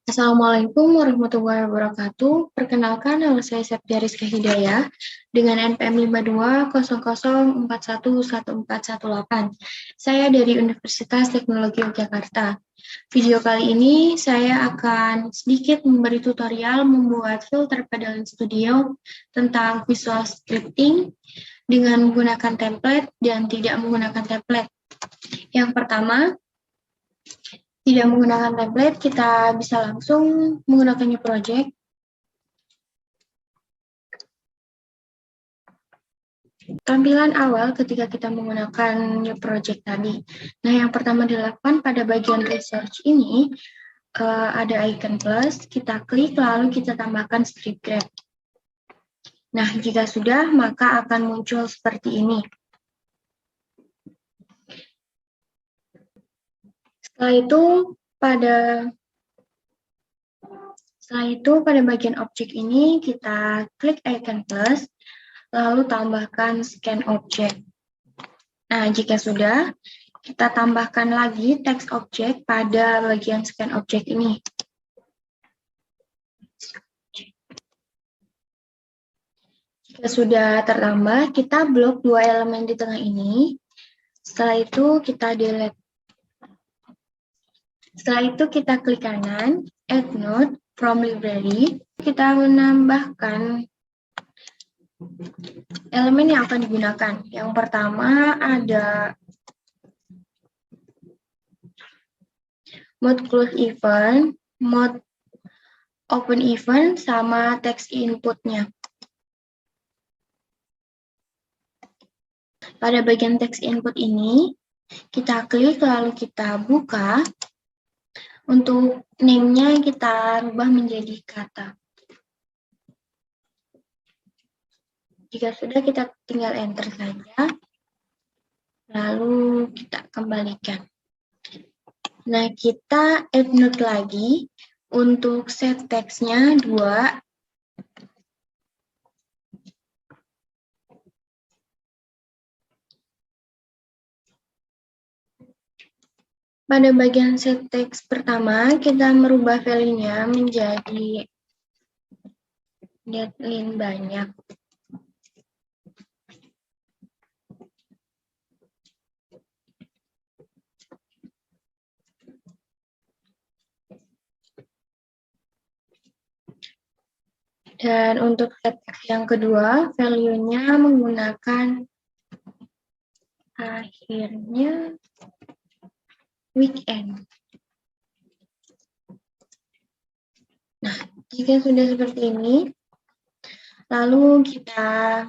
Assalamualaikum warahmatullahi wabarakatuh. Perkenalkan, nama saya Septia Rizka Hidayah dengan NPM 5200411418. Saya dari Universitas Teknologi Yogyakarta. Video kali ini saya akan sedikit memberi tutorial membuat filter pada Lens Studio tentang visual scripting dengan menggunakan template dan tidak menggunakan template. Yang pertama, tidak menggunakan template, kita bisa langsung menggunakan new project. Tampilan awal ketika kita menggunakan new project tadi. Nah, yang pertama dilakukan pada bagian research ini, ada icon plus, kita klik lalu kita tambahkan script grab. Nah, jika sudah, maka akan muncul seperti ini. Setelah itu pada bagian objek ini kita klik icon plus, lalu tambahkan scan object. Nah, jika sudah, kita tambahkan lagi teks objek pada bagian scan object ini. Jika sudah tertambah, kita blok dua elemen di tengah ini. Setelah itu kita delete. Setelah itu kita klik kanan, add node from library. Kita menambahkan elemen yang akan digunakan. Yang pertama ada mode close event, mode open event, sama text inputnya. Pada bagian text input ini, kita klik lalu kita buka. Untuk name-nya kita rubah menjadi kata. Jika sudah, kita tinggal enter saja. Lalu kita kembalikan. Nah, kita add node lagi. Untuk set text-nya 2. Pada bagian set text pertama, kita merubah value-nya menjadi getLin banyak. Dan untuk set text yang kedua, value-nya menggunakan akhirnya weekend. Nah, jika sudah seperti ini, lalu kita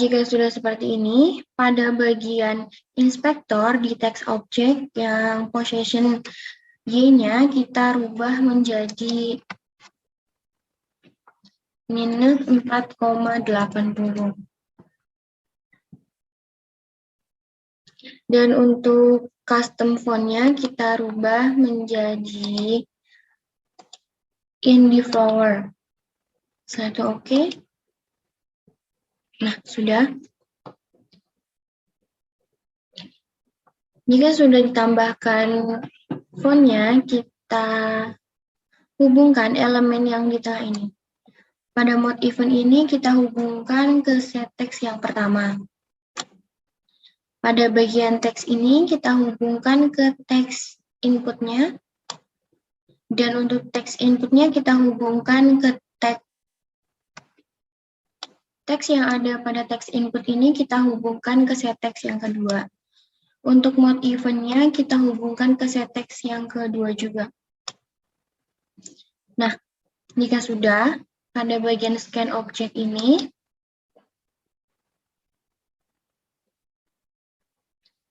jika sudah seperti ini, pada bagian inspektor di text object yang possession Y-nya kita rubah menjadi minus 4,80. Dan untuk custom font-nya kita rubah menjadi indie flower. Setelah itu oke. Nah, sudah. Jika sudah ditambahkan font-nya, kita hubungkan elemen yang di tengah ini. Pada mode event ini, kita hubungkan ke set text yang pertama. Pada bagian teks ini, kita hubungkan ke teks inputnya. Dan untuk teks inputnya, kita hubungkan ke teks yang ada pada teks input ini, kita hubungkan ke set teks yang kedua. Untuk mode event-nya, kita hubungkan ke set teks yang kedua juga. Nah, jika sudah, pada bagian scan object ini,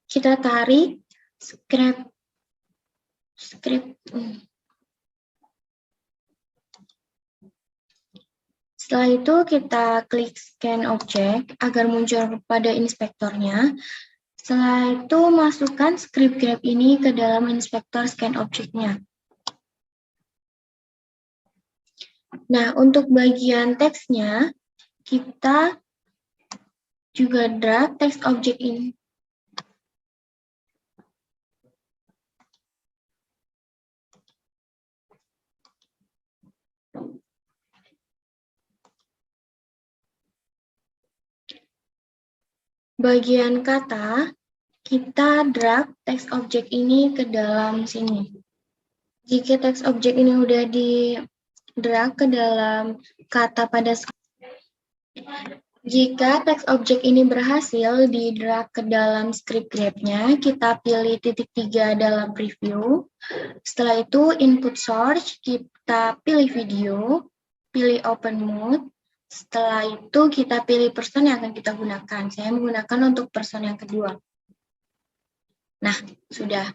kita tarik script. Setelah itu kita klik scan object agar muncul pada inspektornya. Setelah itu masukkan script grab ini ke dalam inspektor scan object-nya. Nah, untuk bagian teksnya, kita juga drag text object ini. Bagian kata, kita drag text object ini ke dalam sini. Jika text object ini udah di drag ke dalam kata pada jika text object ini berhasil di drag ke dalam script grepnya, kita pilih titik 3 dalam preview. Setelah itu input source, kita pilih video, pilih open mode. Setelah itu kita pilih person yang akan kita gunakan. Saya menggunakan untuk person yang kedua. Nah, sudah.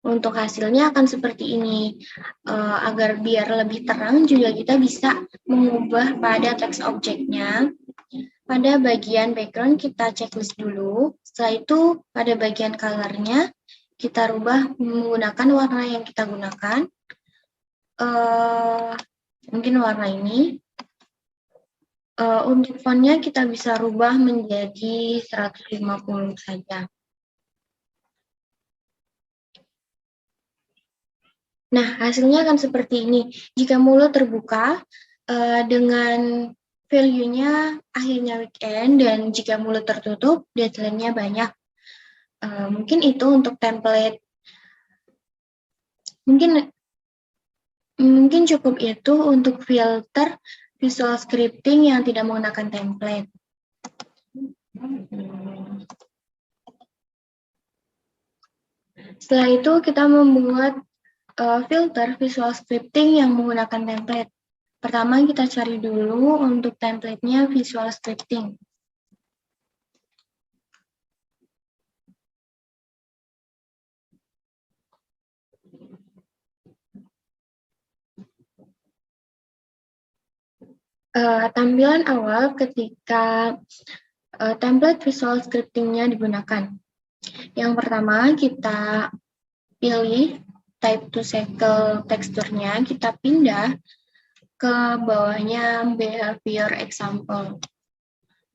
Untuk hasilnya akan seperti ini. Agar biar lebih terang juga kita bisa mengubah pada text objeknya. Pada bagian background kita checklist dulu. Setelah itu pada bagian color-nya kita rubah menggunakan warna yang kita gunakan. Mungkin warna ini. Untuk fontnya kita bisa rubah menjadi 150 saja. Nah, hasilnya akan seperti ini. Jika mulut terbuka dengan value-nya akhirnya weekend, dan jika mulut tertutup, deadline-nya banyak. Mungkin itu untuk template. Mungkin cukup itu untuk filter visual scripting yang tidak menggunakan template. Setelah itu kita membuat filter visual scripting yang menggunakan template. Pertama kita cari dulu untuk template-nya visual scripting. Tampilan awal ketika template visual scripting-nya digunakan. Yang pertama kita pilih type to cycle teksturnya, kita pindah ke bawahnya behavior example.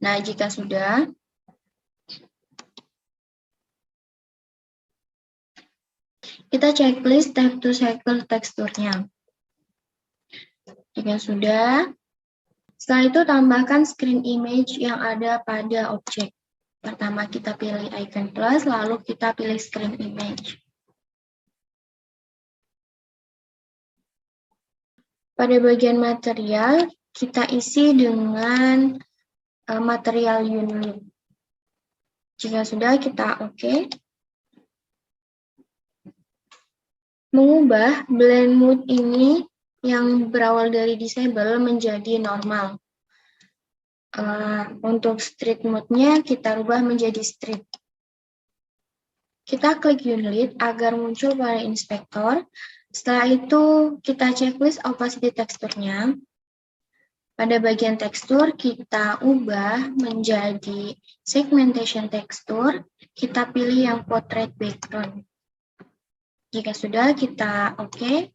Nah, jika sudah, kita checklist type to cycle teksturnya. Jika sudah, setelah itu tambahkan screen image yang ada pada objek. Pertama kita pilih icon plus, lalu kita pilih screen image. Pada bagian material, kita isi dengan material unit. Jika sudah, kita oke. Mengubah blend mode ini yang berawal dari disable menjadi normal. Untuk street mode-nya kita rubah menjadi street. Kita klik unit agar muncul pada inspektor. Setelah itu kita checklist opacity teksturnya. Pada bagian tekstur kita ubah menjadi segmentation tekstur. Kita pilih yang portrait background. Jika sudah kita oke.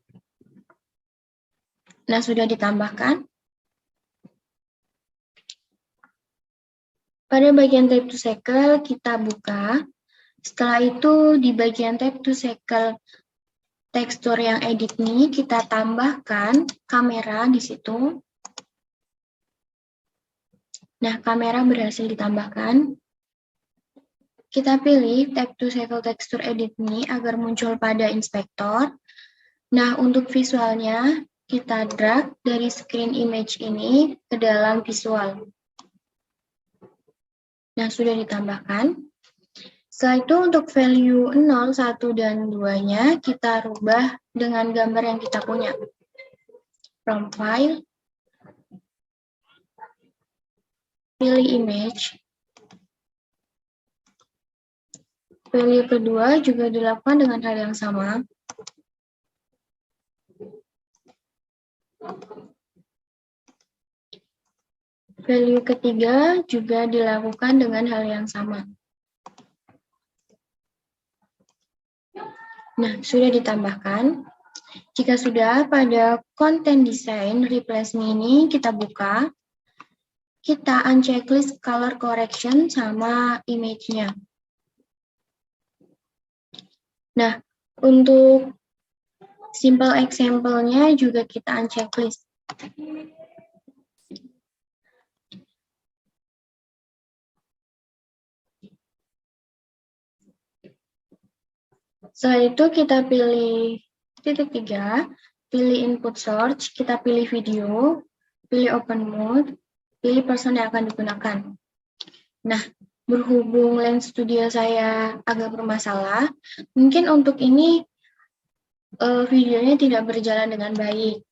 Nah, sudah ditambahkan. Pada bagian type to cycle kita buka. Setelah itu di bagian type to cycle tekstur yang edit ini kita tambahkan kamera di situ. Nah, kamera berhasil ditambahkan. Kita pilih type to cycle tekstur edit ini agar muncul pada inspektor. Nah, untuk visualnya kita drag dari screen image ini ke dalam visual. Nah, sudah ditambahkan. Setelah itu untuk value 0, 1, dan 2-nya kita rubah dengan gambar yang kita punya. From file, pilih image. Value kedua juga dilakukan dengan hal yang sama. Value ketiga juga dilakukan dengan hal yang sama. Nah, sudah ditambahkan. Jika sudah, pada content design replace me ini kita buka. kita unchecklist color correction sama image-nya. Nah, untuk simple example-nya juga kita unchecklist. Setelah itu kita pilih titik 3, pilih input source, kita pilih video, pilih open mode, pilih person yang akan digunakan. Nah, berhubung Lens Studio saya agak bermasalah, mungkin untuk ini videonya tidak berjalan dengan baik.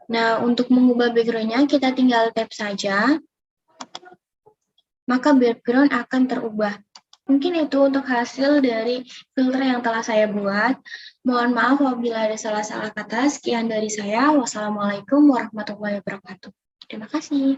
Nah, untuk mengubah background-nya kita tinggal tap saja, maka background akan terubah. Mungkin itu untuk hasil dari filter yang telah saya buat. Mohon maaf apabila ada salah-salah kata. Sekian dari saya. Wassalamualaikum warahmatullahi wabarakatuh. Terima kasih.